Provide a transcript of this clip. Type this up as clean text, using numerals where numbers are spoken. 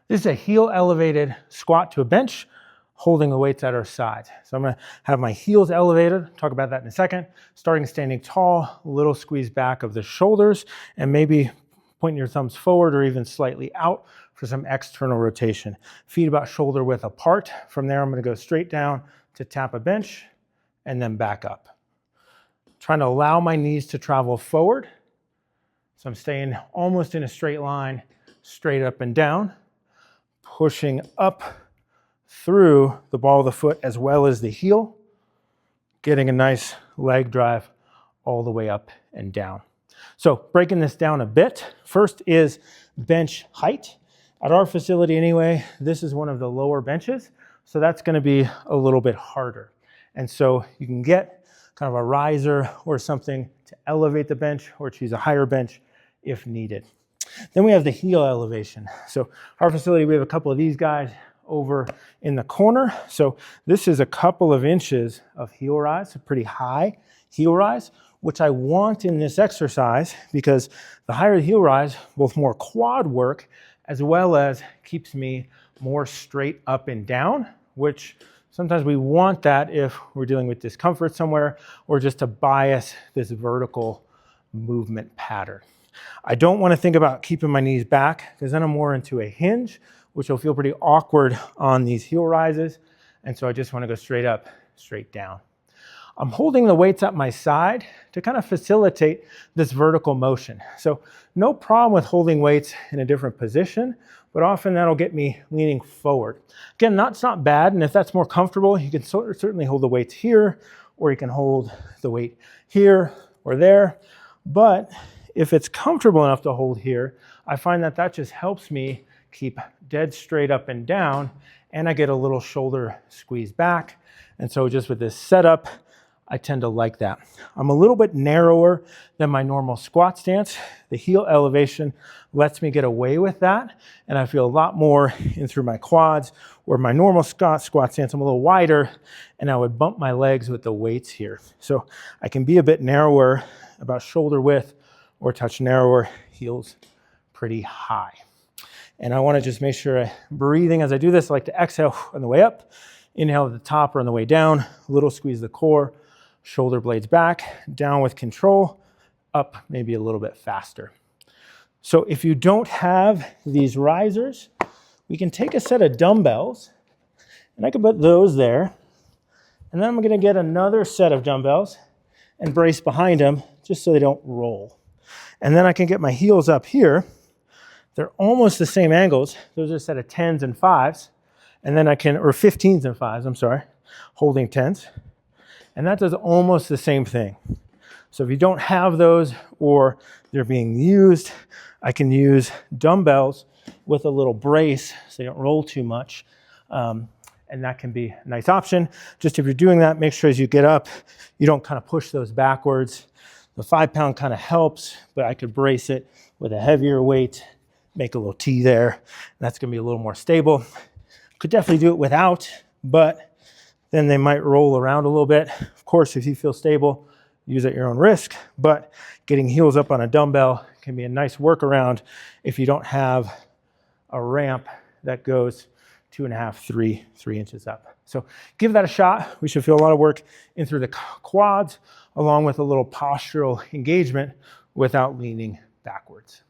This is a heel elevated squat to a bench, holding the weights at our sides. So I'm gonna have my heels elevated, talk about that in a second. Starting standing tall, a little squeeze back of the shoulders, and maybe pointing your thumbs forward or even slightly out for some external rotation. Feet about shoulder width apart. From there, I'm gonna go straight down to tap a bench and then back up. Trying to allow my knees to travel forward. So I'm staying almost in a straight line, straight up and down, pushing up through the ball of the foot as well as the heel, getting a nice leg drive all the way up and down. So breaking this down a bit, first is bench height. At our facility anyway, this is one of the lower benches, so that's gonna be a little bit harder. And so you can get kind of a riser or something to elevate the bench or choose a higher bench if needed. Then we have the heel elevation. So our facility, we have a couple of these guys over in the corner. So this is a couple of inches of heel rise, a pretty high heel rise, which I want in this exercise because the higher the heel rise, both more quad work as well as keeps me more straight up and down, which sometimes we want that if we're dealing with discomfort somewhere or just to bias this vertical movement pattern. I don't want to think about keeping my knees back because then I'm more into a hinge, which will feel pretty awkward on these heel rises. And so I just want to go straight up, straight down. I'm holding the weights at my side to kind of facilitate this vertical motion. So no problem with holding weights in a different position, but often that'll get me leaning forward. Again, that's not bad, and if that's more comfortable, you can certainly hold the weights here, or you can hold the weight here or there. But if it's comfortable enough to hold here, I find that that just helps me keep dead straight up and down, and I get a little shoulder squeeze back. And so just with this setup, I tend to like that. I'm a little bit narrower than my normal squat stance. The heel elevation lets me get away with that, and I feel a lot more in through my quads, where my normal squat stance, I'm a little wider, and I would bump my legs with the weights here. So I can be a bit narrower, about shoulder width, or touch narrower, heels pretty high. And I wanna just make sure I'm breathing as I do this. I like to exhale on the way up, inhale at the top or on the way down, a little squeeze the core, shoulder blades back, down with control, up maybe a little bit faster. So if you don't have these risers, we can take a set of dumbbells, and I can put those there, and then I'm gonna get another set of dumbbells and brace behind them just so they don't roll. And then I can get my heels up here. They're almost the same angles. Those are a set of 10s and 5s. And then I can, or 15s and 5s, I'm sorry, holding 10s. And that does almost the same thing. So if you don't have those or they're being used, I can use dumbbells with a little brace so they don't roll too much. And that can be a nice option. Just if you're doing that, make sure as you get up, you don't kind of push those backwards. The 5-pound kind of helps, but I could brace it with a heavier weight, make a little T there. And that's gonna be a little more stable. Could definitely do it without, but then they might roll around a little bit. Of course, if you feel stable, use at your own risk, but getting heels up on a dumbbell can be a nice workaround if you don't have a ramp that goes 2.5, 3 inches up. So give that a shot. We should feel a lot of work in through the quads, along with a little postural engagement without leaning backwards.